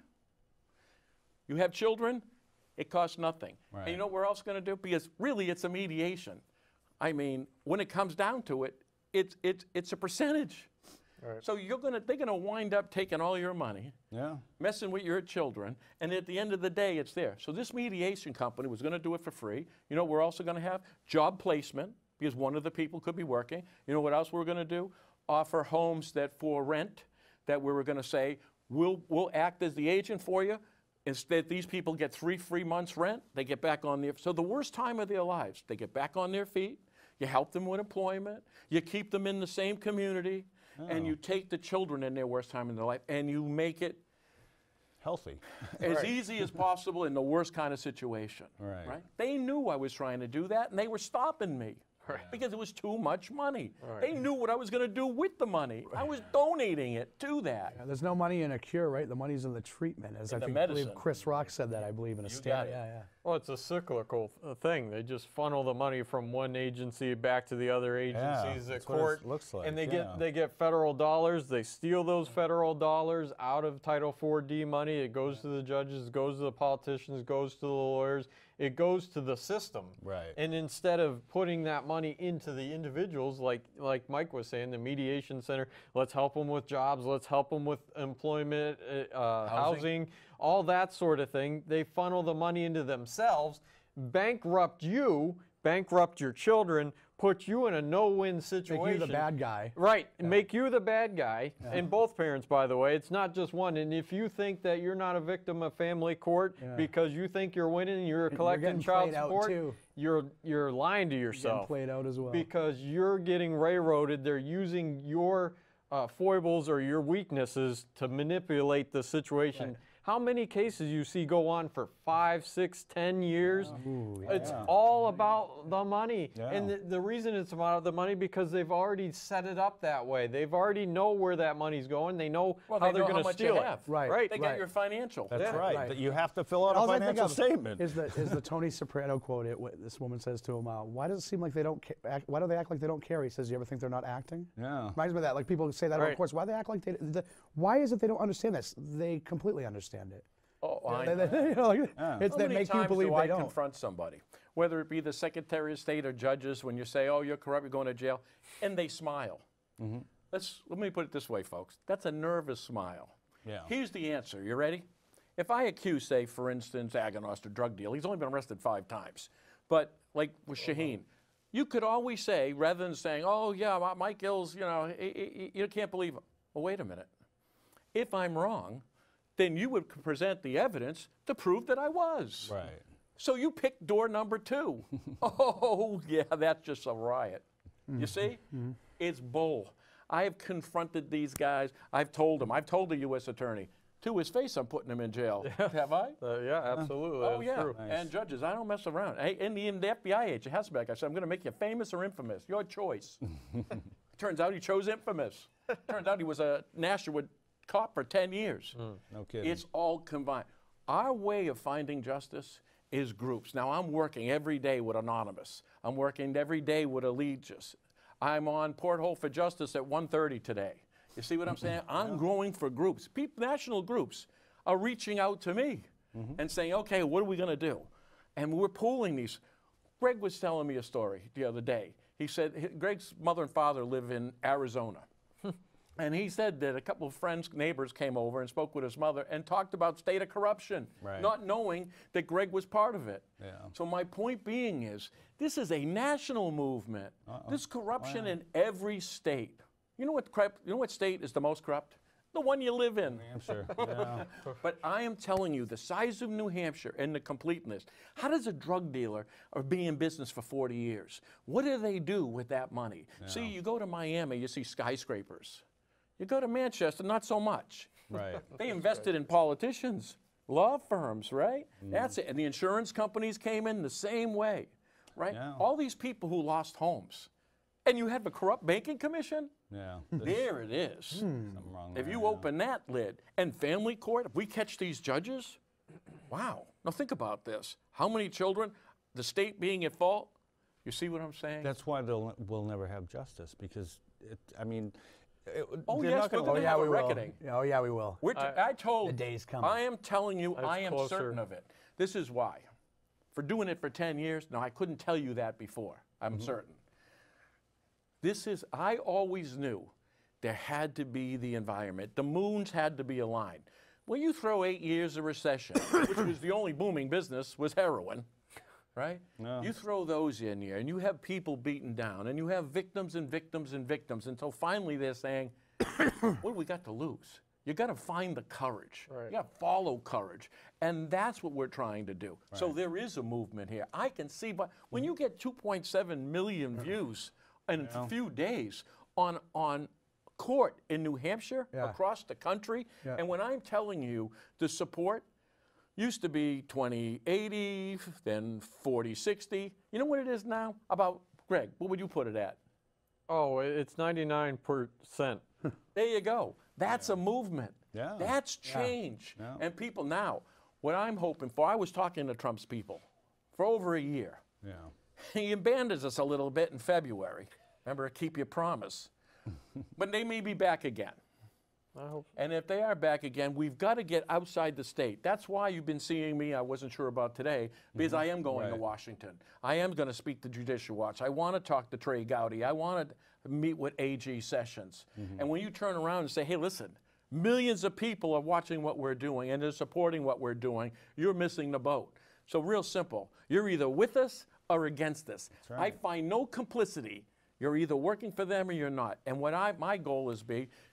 S3: You have children, it costs nothing.
S1: Right.
S3: And you know what we're also going to do? Because really, it's a mediation. I mean, when it comes down to it, it's a percentage.
S4: Right.
S3: So they're gonna wind up taking all your money,
S1: Yeah.
S3: messing with your children, and at the end of the day, it's there. So this mediation company was gonna do it for free. You know, we're also gonna have job placement, because one of the people could be working. You know what else we're gonna do? Offer homes that for rent, that we were gonna say, we'll act as the agent for you. Instead, these people get 3 free months rent, they get back on so the worst time of their lives, they get back on their feet, you help them with employment, you keep them in the same community, and you take the children in their worst time in their life, and you make it
S1: Healthy.
S3: as easy as possible in the worst kind of situation.
S1: Right.
S3: They knew I was trying to do that, and they were stopping me. Because it was too much money.
S4: Right.
S3: They knew what I was going to do with the money. I was donating it to that.
S2: Yeah, there's no money in a cure, right? The money's in the treatment. As
S3: In
S2: I
S3: the
S2: believe
S3: medicine.
S2: Chris Rock said that, I believe, in a
S3: You
S2: stand.
S3: got it.
S2: Yeah.
S4: Well, it's a cyclical thing. They just funnel the money from one agency back to the other agencies at
S1: that's what
S4: court.
S1: it looks like,
S4: and they
S1: yeah.
S4: get federal dollars. They steal those federal dollars out of Title IV-D money. It goes to the judges, it goes to the politicians, it goes to the lawyers. It goes to the system.
S1: Right.
S4: And instead of putting that money into the individuals, like Mike was saying, the mediation center, let's help them with jobs, let's help them with employment, housing, all that sort of thing. They funnel the money into themselves, bankrupt you, bankrupt your children, put you in a no-win situation.
S2: Make you the bad guy.
S4: Right, make you the bad guy, and both parents, by the way. It's not just one. And if you think that you're not a victim of family court because you think you're winning, you're collecting
S2: getting
S4: child
S2: played out,
S4: support,
S2: too.
S4: you're lying to
S2: Getting
S4: yourself.
S2: played out as well.
S4: Because you're getting railroaded. They're using your foibles or your weaknesses to manipulate the situation.
S2: Right.
S4: How many cases you see go on for 5, 6, 10 years?
S2: Ooh,
S4: It's
S1: yeah.
S4: all about the money.
S1: Yeah.
S4: And the reason it's about the money because they've already set it up that way. They've already know where that money's going. They know
S3: Well,
S4: how
S3: they
S4: they're
S3: know
S4: going
S3: how
S4: to
S3: much
S4: steal
S3: you
S4: it.
S3: have.
S2: Right.
S3: They get your financial.
S1: That's
S4: Yeah.
S1: right.
S2: Right.
S1: That you have to fill out a
S2: All I think
S1: financial
S2: of
S1: statement.
S2: is the Tony Soprano quote. This woman says to him, "Why does it seem like they don't? Why do they act like they don't care?" He says, "You ever think they're not acting?"
S1: Yeah.
S2: Reminds me of that. Like people say that about
S4: Right.
S2: course. Why they act like why is it they don't understand this? They completely understand it.
S3: Oh, I
S2: They-
S3: know.
S2: they- you know, like, It's
S3: How
S2: that
S3: many
S2: make you
S3: times
S2: believe
S3: do
S2: they
S3: I
S2: don't.
S3: confront somebody, whether it be the Secretary of State or judges, when you say, "Oh, you're corrupt, you're going to jail," and they smile. Let me put it this way, folks. That's a nervous smile.
S1: Yeah.
S3: Here's the answer. You ready? If I accuse, say, for instance, Aganost of drug deal, he's only been arrested 5 times. But like with Shaheen, you could always say, rather than saying, "Oh, yeah, Mike Gill's, you can't believe him." Well, wait a minute. If I'm wrong, then you would present the evidence to prove that I was.
S1: Right.
S3: So you picked door number 2. Oh, yeah, that's just a riot. You see? It's bull. I have confronted these guys. I've told them. I've told the U.S. attorney. To his face, I'm putting him in jail. Have I?
S4: Yeah, absolutely.
S3: Oh,
S4: That's
S3: yeah.
S4: true.
S1: Nice.
S3: And judges, I don't mess around. Hey, and the FBI agent, Hasselbeck, I said, I'm going to make you famous or infamous. Your choice. Turns out he chose infamous. Turns out he was a Nashua cop for 10 years.
S1: No kidding.
S3: It's all combined. Our way of finding justice is groups. Now, I'm working every day with Anonymous. I'm working every day with Allegiance. I'm on Porthole for Justice at 1:30 today. You see what I'm saying? I'm growing for groups. National groups are reaching out to me and saying, okay, what are we going to do? And we're pooling these. Greg was telling me a story the other day. He said Greg's mother and father live in Arizona. And he said that a couple of friends, neighbors came over and spoke with his mother and talked about state of corruption,
S1: Right.
S3: not knowing that Greg was part of it.
S1: Yeah.
S3: So my point being is, this is a national movement. There's corruption in every state. You know what state is the most corrupt? The one you live in.
S1: New Hampshire. Yeah.
S3: But I am telling you, the size of New Hampshire and the completeness. How does a drug dealer be in business for 40 years? What do they do with that money? See, you go to Miami, you see skyscrapers. You go to Manchester, not so much.
S1: Right.
S3: They invested in politicians, law firms, right? That's it. And the insurance companies came in the same way, right?
S1: Yeah.
S3: All these people who lost homes. And you have a corrupt banking commission?
S1: Yeah.
S3: There it is.
S1: Something wrong
S3: If
S1: there,
S3: you
S1: yeah.
S3: open that lid, and family court, if we catch these judges, wow. Now think about this. How many children, the state being at fault? You see what I'm saying?
S1: That's why we'll never have justice, because
S3: Oh,
S1: they're
S3: yes,
S1: not gonna-
S3: we're gonna have a reckoning.
S2: Oh, yeah, we will.
S3: I told
S2: The day's coming.
S3: I am telling you, I am
S4: closer.
S3: certain of it. This is why. For doing it for 10 years, no, I couldn't tell you that before. I'm certain. I always knew there had to be the environment. The moons had to be aligned. When you throw 8 years of recession, which was the only booming business, was heroin, right?
S1: No.
S3: You throw those in here, and you have people beaten down, and you have victims and victims and victims, until finally they're saying, what do we got to lose? You got to find the courage.
S4: Right.
S3: You got to follow courage. And that's what we're trying to do. So there is a movement here. I can see, but when you get 2.7 million views in a few days on court in New Hampshire, across the country, and when I'm telling you the support used to be 20/80, then 40/60. You know what it is now? About, Greg, what would you put it at?
S4: Oh, it's 99%.
S3: There you go. That's a movement.
S1: Yeah.
S3: That's change.
S1: Yeah.
S3: And people now, what I'm hoping for, I was talking to Trump's people for over a year.
S1: Yeah.
S3: He abandoned us a little bit in February. Remember, keep your promise. But they may be back again.
S4: I hope.
S3: And if they are back again, we've got to get outside the state. That's why you've been seeing me, I wasn't sure about today, because I am going to
S1: Right.
S3: Washington. I am going to speak to Judicial Watch. I want to talk to Trey Gowdy. I want to meet with AG Sessions. And when you turn around and say, hey, listen, millions of people are watching what we're doing and they're supporting what we're doing, you're missing the boat. So real simple. You're either with us or against us.
S1: right.
S3: I find no complicity. You're either working for them or you're not. And what my goal is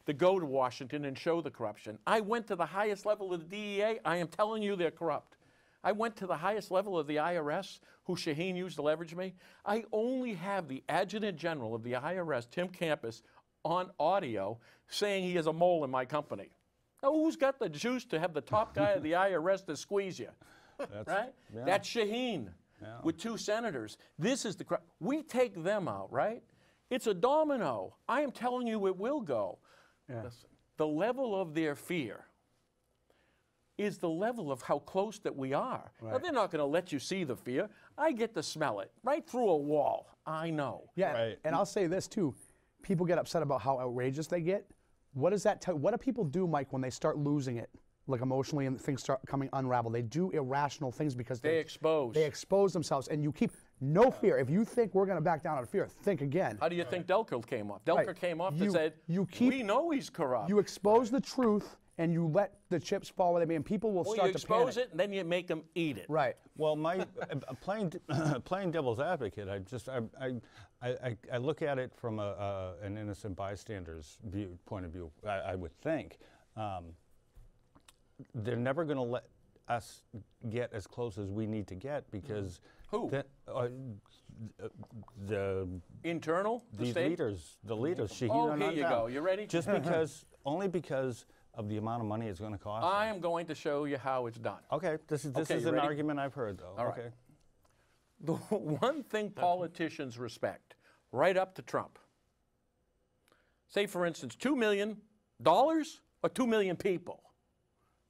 S3: to go to Washington and show the corruption. I went to the highest level of the DEA. I am telling you they're corrupt. I went to the highest level of the IRS, who Shaheen used to leverage me. I only have the Adjutant General of the IRS, Tim Campus, on audio saying he is a mole in my company. Now, who's got the juice to have the top guy of the IRS to squeeze you? Right?
S1: yeah.
S3: That's Shaheen with 2 senators. This is the we take them out, right? It's a domino. I am telling you it will go. Listen, the level of their fear is the level of how close that we are. Now, they're not going to let you see the fear. I get to smell it right through a wall. I know.
S2: Yeah,
S1: Right.
S2: and I'll say this too. People get upset about how outrageous they get. What does that tell? What do people do, Mike, when they start losing it, like emotionally, and things start coming unraveled? They do irrational things because
S3: They expose.
S2: They expose themselves, and you keep no fear. If you think we're going to back down out of fear, think again.
S3: How do you think Delker came off? Delker
S2: Right.
S3: came off
S2: You-
S3: and said,
S2: you keep-
S3: we know he's corrupt.
S2: You expose the truth, and you let the chips fall where they may, and people will
S3: Well,
S2: start
S3: you
S2: to
S3: expose
S2: panic.
S3: it, and then you make them eat it.
S2: Right.
S1: Well, my playing devil's advocate, I look at it from an innocent bystander's point of view. I would think they're never going to let us get as close as we need to get because
S3: Who?
S1: the
S3: Internal? The
S1: these
S3: state?
S1: leaders, the leaders.
S3: Oh, here you go. You ready?
S1: Just because, only because of the amount of money it's going to cost.
S3: I am going to show you how it's done.
S1: Okay, this
S3: Okay,
S1: is
S3: you
S1: an
S3: ready?
S1: argument I've heard though.
S3: All right.
S1: Okay.
S3: The one thing politicians respect, right up to Trump. Say, for instance, $2 million or 2 million people.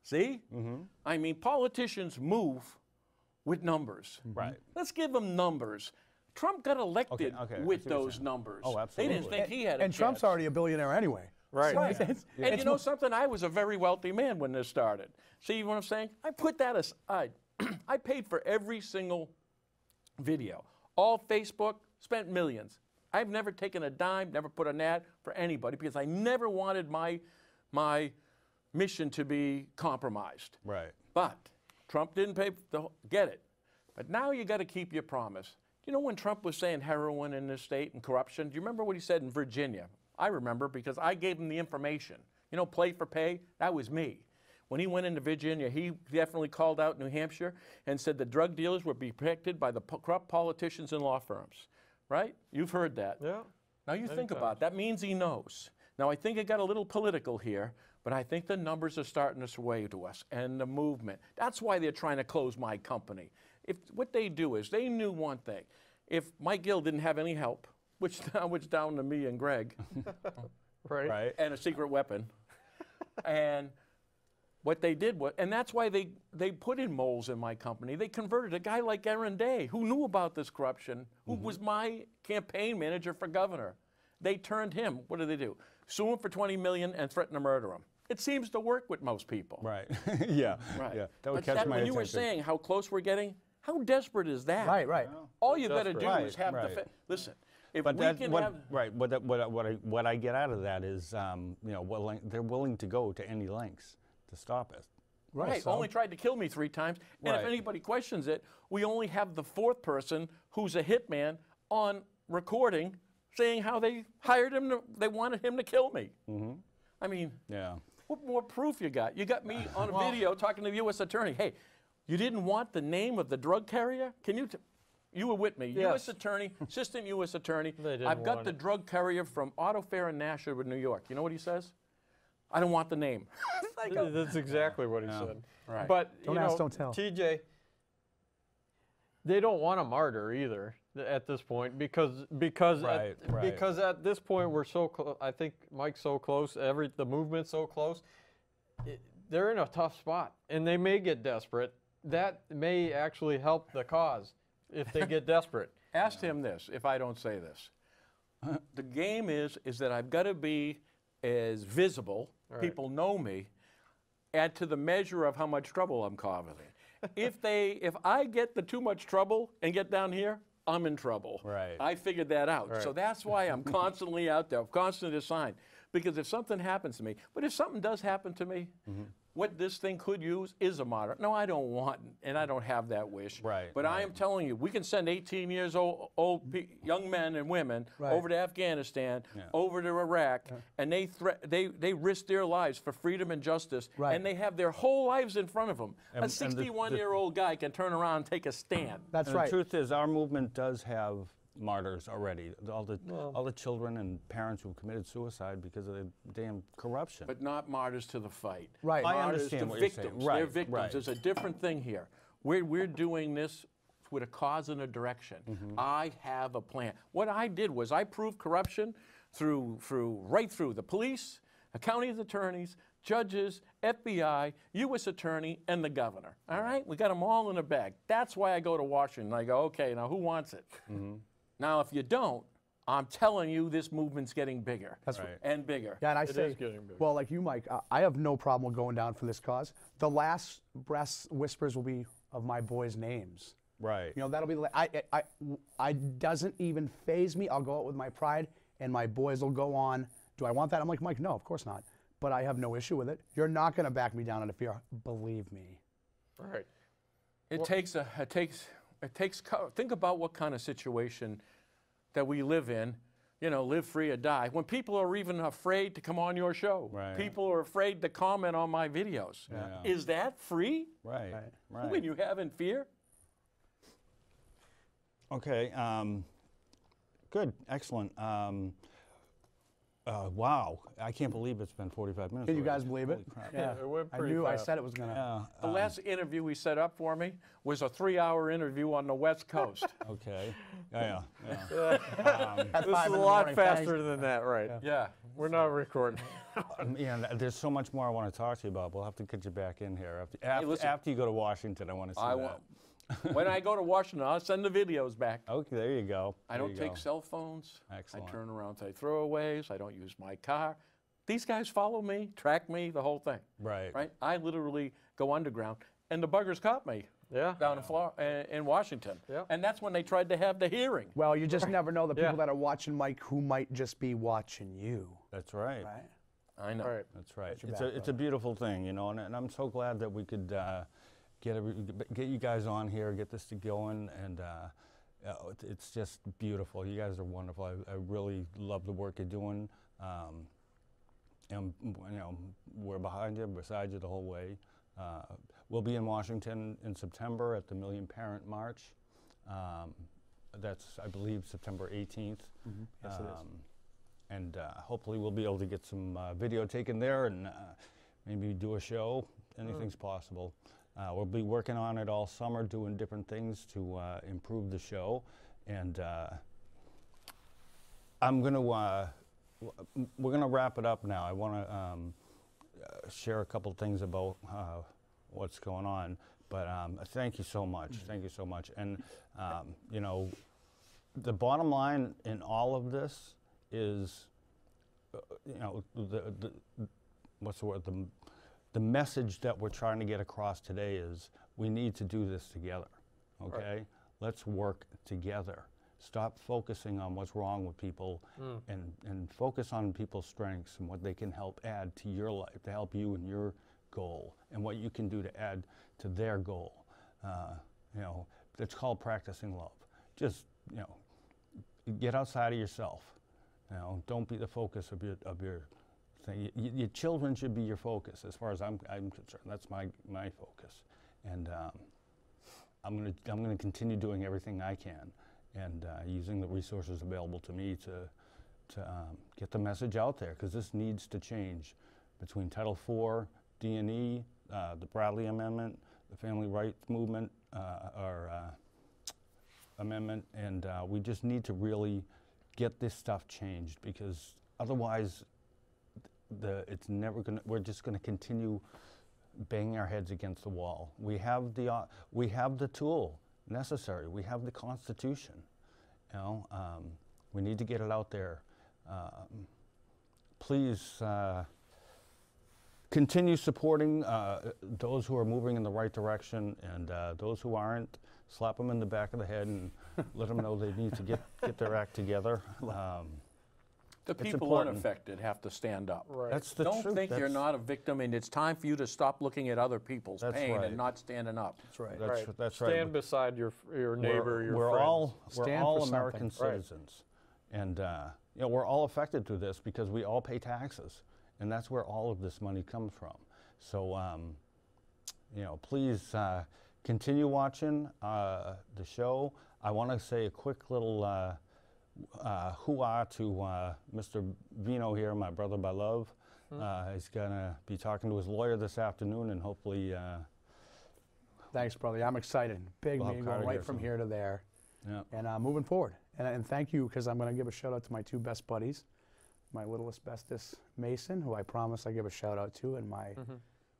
S3: See? I mean, politicians move with numbers.
S1: Right.
S3: Let's give them numbers. Trump got elected
S1: Okay, I see
S3: with
S1: what you're
S3: those
S1: saying.
S3: numbers.
S1: Oh,
S3: They didn't
S1: absolutely.
S3: think he had a
S2: And Trump's
S3: chance.
S2: already a billionaire anyway.
S4: Right.
S3: Right.
S2: It's-
S3: And you know something? I was a very wealthy man when this started. See what I'm saying? I put that aside. I paid for every single video. All Facebook, spent millions. I've never taken a dime, never put an ad for anybody because I never wanted my mission to be compromised.
S1: Right.
S3: But Trump didn't pay get it. But now you got to keep your promise. You know when Trump was saying heroin in this state and corruption? Do you remember what he said in Virginia? I remember because I gave him the information. You know, play for pay, that was me. When he went into Virginia, he definitely called out New Hampshire and said the drug dealers would be protected by the corrupt politicians and law firms. Right? You've heard that.
S4: Yeah.
S3: Now you think about it. That means he knows. Now I think it got a little political here, but I think the numbers are starting to sway to us and the movement. That's why they're trying to close my company. If what they do is they knew one thing. If Mike Gill didn't have any help, which now it's down to me and Greg,
S4: Right.
S1: Right.
S3: and a secret weapon, and what they did was, and that's why they put in moles in my company. They converted a guy like Aaron Day, who knew about this corruption, who was my campaign manager for governor. They turned him. What do they do? Sue him for $20 million and threaten to murder him. It seems to work with most people.
S1: Right. Yeah.
S3: Right.
S1: Yeah. That would
S3: But
S1: catch my
S3: when you were
S1: attention.
S3: saying how close we're getting, how desperate is that?
S2: Right, right.
S3: All you've got to
S4: Desperate.
S3: do is have
S1: Right,
S3: the
S1: right.
S3: listen. If
S1: But
S3: we
S1: that's
S3: can
S1: what,
S3: have
S1: right. What I get out of that is, you know, they're willing to go to any lengths to stop it.
S3: right,
S2: so-
S3: only tried to kill me 3 times, and if
S1: Right.
S3: anybody questions it, we only have the 4th person who's a hitman on recording saying how they hired him, they wanted him to kill me. I mean,
S1: Yeah.
S3: what more proof you got? You got me on a video talking to the U.S. attorney. Hey, you didn't want the name of the drug carrier? Can you? You were with me.
S4: Yes.
S3: U.S. attorney, assistant U.S. attorney.
S4: They didn't
S3: I've got
S4: want
S3: the
S4: it.
S3: drug carrier from Auto Fair in Nashua, New York. You know what he says? I don't want the name. I go,
S4: That's exactly what he said.
S3: Right.
S4: But
S2: Don't
S4: you
S2: ask,
S4: know,
S2: don't tell.
S4: TJ, they don't want a martyr either at this point because
S1: Right, right.
S4: because at this point we're so close. I think Mike's so close. The movement's so close. They're in a tough spot, and they may get desperate. That may actually help the cause if they get desperate.
S3: Ask him this, if I don't say this. The game is that I've got to be as visible, people know me, and to the measure of how much trouble I'm causing. If I get the too much trouble and get down here, I'm in trouble.
S1: Right.
S3: I figured that out. So that's why I'm constantly out there, constantly assigned. Because if something happens to me, but if something does happen to me, what this thing could use is a martyr. No, I don't want, and I don't have that wish.
S1: Right,
S3: But I am telling you, we can send 18 years old young men and women over to Afghanistan, over to Iraq, and they risk their lives for freedom and justice,
S2: Right.
S3: and they have their whole lives in front of them.
S1: And
S3: A
S1: the-
S3: 61-year-old guy can turn around and take a stand.
S2: That's
S1: And
S2: right.
S1: the truth is, our movement does have martyrs already. All the children and parents who committed suicide because of the damn corruption.
S3: But not martyrs to the fight.
S2: Right.
S1: I
S3: Martyrs
S1: understand
S3: to
S1: what you're
S3: victims.
S1: saying. Right,
S3: They're victims.
S1: right.
S3: There's a different thing here. We're doing this with a cause and a direction. I have a plan. What I did was I proved corruption right through the police, the county attorneys, judges, FBI, U.S. attorney, and the governor. All right? We got them all in a bag. That's why I go to Washington. I go, okay, now who wants it? Now, if you don't, I'm telling you, this movement's getting bigger and bigger.
S2: Yeah, and I
S4: It
S2: say,
S4: is getting bigger.
S2: well, like you, Mike, I have no problem with going down for this cause. The last breath whispers will be of my boys' names.
S1: Right.
S2: You know, that'll be, I doesn't even faze me. I'll go out with my pride, and my boys will go on. Do I want that? I'm like, Mike, no, of course not. But I have no issue with it. You're not going to back me down out of fear. Believe me.
S4: Right.
S3: Think about what kind of situation that we live in, you know, live free or die. When people are even afraid to come on your show,
S1: Right.
S3: people are afraid to comment on my videos.
S1: Yeah.
S3: Is that free?
S1: Right. Right.
S3: When you have in fear?
S1: Okay. Good. Excellent. Wow. I can't believe it's been 45 minutes.
S2: Can you
S1: already.
S2: guys believe it?
S1: Holy crap.
S2: Yeah.
S4: It went
S2: I
S4: pretty
S2: knew. I
S4: fast.
S2: said it was gonna.
S1: Yeah.
S3: The last interview he set up for me was a 3-hour interview on the West Coast.
S1: Okay. Yeah.
S2: At
S4: This
S2: 5
S4: is
S2: in
S4: a
S2: the
S4: lot
S2: morning,
S4: faster
S2: thanks.
S4: than that, right?
S3: Yeah.
S4: We're not recording.
S1: Yeah, there's so much more I want to talk to you about. We'll have to get you back in here after,
S3: listen.
S1: after you go to Washington. I want to see
S3: I
S1: that.
S3: want. When I go to Washington, I'll send the videos back.
S1: Okay, there you go.
S3: I
S1: There
S3: don't
S1: you
S3: take
S1: go.
S3: cell phones.
S1: Excellent.
S3: I turn around, say throwaways. I don't use my car. These guys follow me, track me, the whole thing.
S1: Right.
S3: Right? I literally go underground, and the buggers caught me
S4: Yeah.
S3: down in Washington.
S4: Yeah.
S3: And that's when they tried to have the hearing.
S2: Well, you just never know the people
S4: Yeah.
S2: that are watching Mike who might just be watching you.
S1: That's right.
S2: Right.
S3: I know.
S4: Right.
S1: That's right.
S2: your
S1: It's
S2: back,
S1: a beautiful thing, you know, and I'm so glad that we could get you guys on here, get this to going, and it's just beautiful. You guys are wonderful. I really love the work you're doing, and you know, we're behind you, beside you the whole way. We'll be in Washington in September at the Million Parent March. That's, I believe, September 18th.
S2: Yes, it is.
S1: And hopefully we'll be able to get some video taken there and maybe do a show. Anything's possible. We'll be working on it all summer, doing different things to improve the show. And we're gonna wrap it up now. I want to share a couple things about what's going on. But thank you so much. Thank you so much. And you know, the bottom line in all of this is, you know, what's the word? The message that we're trying to get across today is we need to do this together. Okay,
S4: Right.
S1: Let's work together. Stop focusing on what's wrong with people, and focus on people's strengths and what they can help add to your life, to help you in your goal, and what you can do to add to their goal. You know, it's called practicing love. Just, you know, get outside of yourself. You know, don't be the focus of your thing. Your children should be your focus, as far as I'm concerned. That's my focus, and I'm gonna continue doing everything I can, and using the resources available to me to get the message out there, because this needs to change. Between Title IV, D&E, the Bradley Amendment, the Family Rights Movement, amendment, and we just need to really get this stuff changed, because otherwise it's never gonna, we're just gonna continue banging our heads against the wall. We have the tool necessary. We have the Constitution. You know, we need to get it out there. Please continue supporting those who are moving in the right direction, and those who aren't, slap them in the back of the head and let them know they need to get their act together.
S3: The people
S1: important.
S3: unaffected have to stand up.
S4: Right.
S1: That's the
S3: Don't
S1: truth.
S3: think you're
S1: That's-
S3: not a victim, and it's time for you to stop looking at other people's
S1: That's
S3: pain
S1: right.
S3: and not standing up.
S2: That's right.
S1: That's
S4: Stand
S1: right.
S4: beside your neighbor, your
S1: we're
S4: friends.
S1: all
S2: Stand for
S1: American
S2: something.
S4: Right.
S1: citizens, and you know, we're all affected through this because we all pay taxes, and that's where all of this money comes from. So you know, please continue watching the show. I want to say a quick little hoo-ah to Mr. Vino here, my brother by love. He's gonna be talking to his lawyer this afternoon, and hopefully,
S2: Thanks, brother. I'm excited. Big
S1: We'll have
S2: meeting going
S1: Carter
S2: right
S1: here
S2: from
S1: soon.
S2: here to there,
S1: yeah.
S2: and moving forward. And thank you, because I'm going to give a shout out to my two best buddies, my little asbestos Mason, who I promise I give a shout out to, and my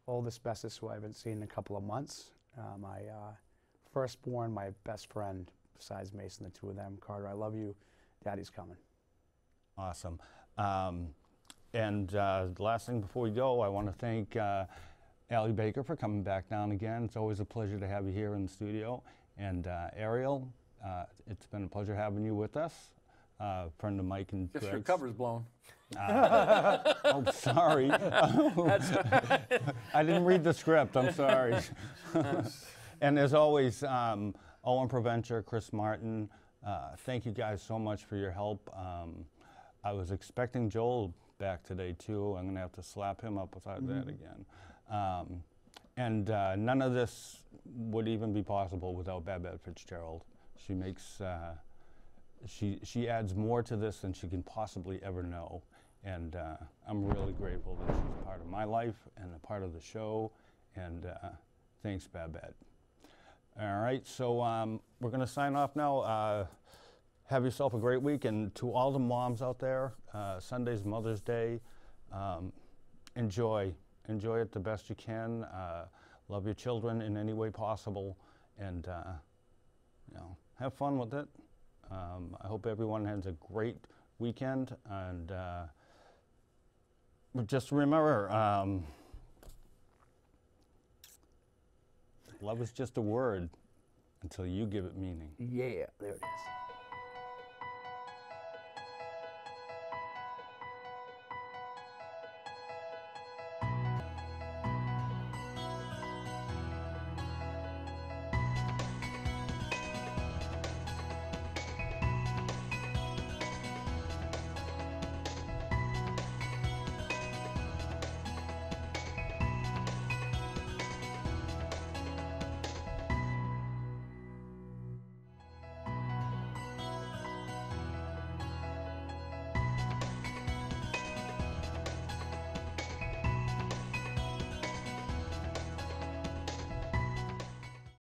S2: old asbestos, who I haven't seen in a couple of months. My firstborn, my best friend, besides Mason, the two of them. Carter, I love you. Daddy's coming.
S1: Awesome. And the last thing before we go, I want to thank Allie Baker for coming back down again. It's always a pleasure to have you here in the studio. And Ariel, it's been a pleasure having you with us. Friend of Mike and
S3: Just your
S1: Greg's.
S3: cover's blown.
S1: Oh, sorry. I didn't read the script. I'm sorry. And as always, Owen Provencher, Chris Martin, thank you guys so much for your help. I was expecting Joel back today too. I'm going to have to slap him up without that again. And none of this would even be possible without Babette Fitzgerald. She makes, she adds more to this than she can possibly ever know. And I'm really grateful that she's part of my life and a part of the show. And thanks, Babette. All right, so we're going to sign off now. Have yourself a great week. And to all the moms out there, Sunday's Mother's Day. Enjoy it the best you can. Love your children in any way possible, and you know, have fun with it. I hope everyone has a great weekend, and just remember, love is just a word until you give it meaning.
S2: Yeah, there it is.